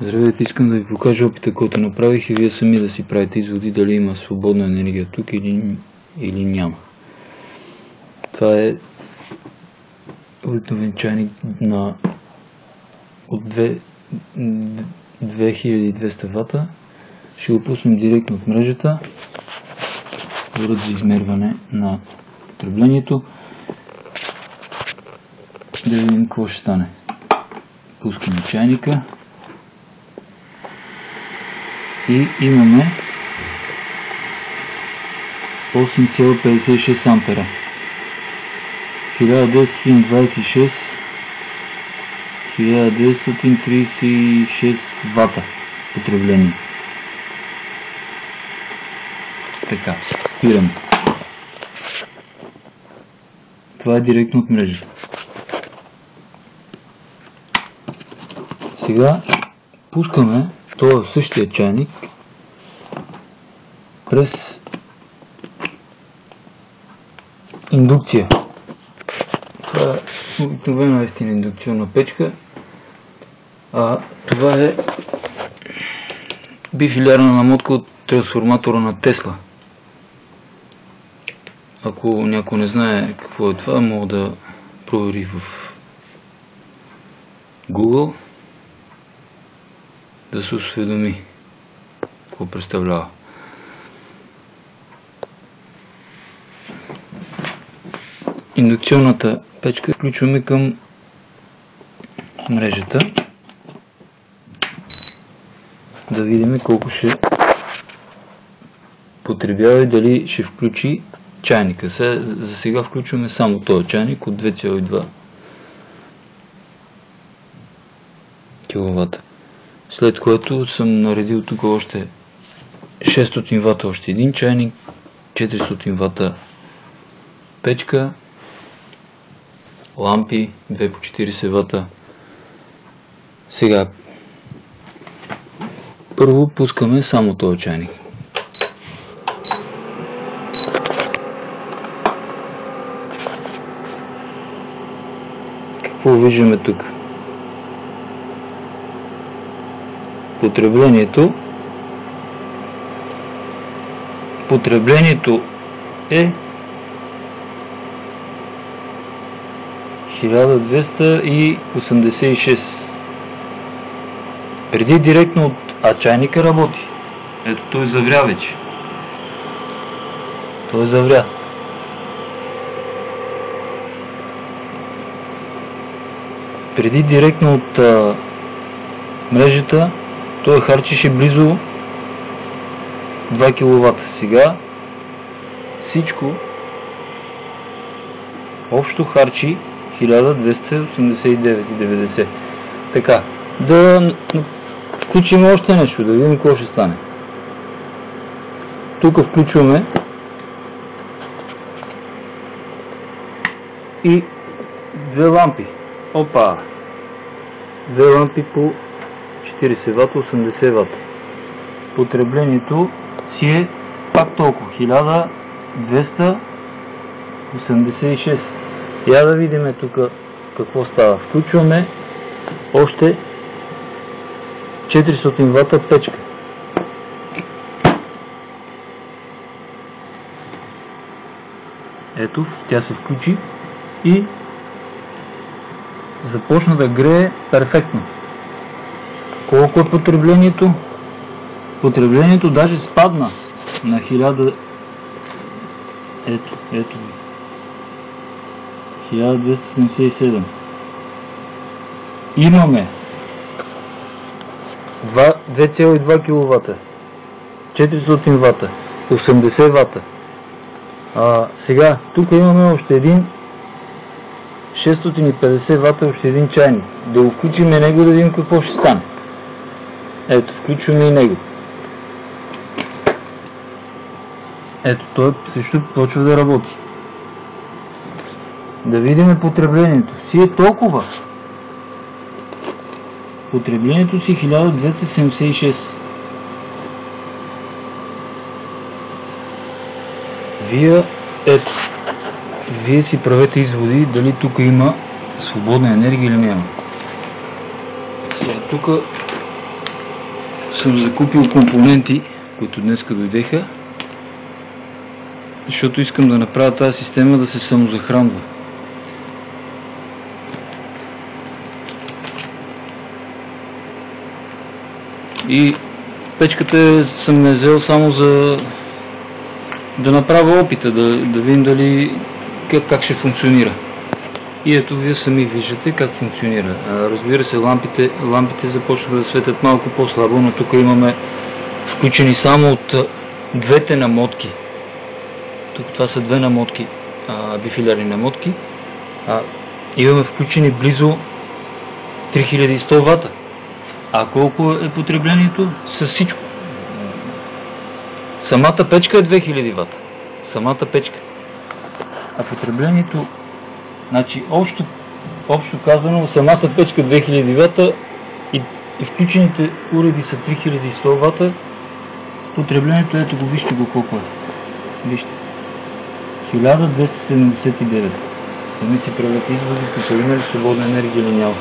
Здравейте, искам да ви покажа опита, който направих и вие сами да си правите изводи дали има свободна енергия тук или няма. Това е обикновен чайник от 2200 вата. Ще го пуснем директно от мрежата. Уред за измерване на потреблението. Да видим какво ще стане. Пускаме чайника. И имаме 8,56 ампера, 1926, 1936 вата потребление. Така, спираме. Това е директно от мрежата. Сега пускаме този същия чайник през индукция. Това е обикновена евтина индукционна печка, а това е бифилярна намотка от трансформатора на Тесла. Ако някой не знае какво е това, мога да провери в Google, да се осведоми какво представлява. Индукционната печка включваме към мрежата. Да видим колко ще потребява и дали ще включи чайника. За сега включваме само този чайник от 2,2 кВт. След което съм наредил тук още 600 вата, още един чайник, 400 вата печка, лампи 2 по 40 вата. Сега първо пускаме само този чайник. Какво виждаме тук? Потреблението е 1286. Преди директно от чайника работи. Ето, той завря вече. Той завря. Преди директно от мрежата той харчеше близо 2 кВт. Сега всичко общо харчи 1289,90. Така, да включим още нещо, да видим какво ще стане. Тук включваме и две лампи. Опа! Две лампи по 40 вата, 80 вата. Потреблението си е пак толкова, 1286. Я да видим тук какво става. Включваме още 400 вата печка. Ето, тя се включи и започна да грее перфектно. Колко е потреблението? Потреблението даже спадна на 1000. Ето. 1277. Имаме 2,2 кВт, 400 вата, 80 вата. Сега, тук имаме още един 650 вата, още един чайник. Да го включим и него, да видим какво ще стане. Ето, включваме и него. Ето, той също почва да работи. Да видим потреблението. Си е толкова. Потреблението си 1276. Вие си правете изводи дали тук има свободна енергия или няма. Сега тук съм закупил компоненти, които днеска дойдеха, защото искам да направя тази система да се самозахранва. И печката съм я взел само за да направя опита, да видим дали как ще функционира. И ето вие сами виждате как функционира. Разбира се, лампите започнаха да светят малко по-слабо, но тук имаме включени само от двете намотки. Тук това са две намотки, бифилярни намотки. Имаме включени близо 3100 вата. А колко е потреблението с всичко? Самата печка е 2000 вата. Самата печка. А потреблението, значи общо казано, самата печка 2000 вата и включените уреди са 3100 вата. Потреблението, ето го, вижте го колко е. Вижте. 1279. Сами си правят изводите, са имали свободна енергия или няма.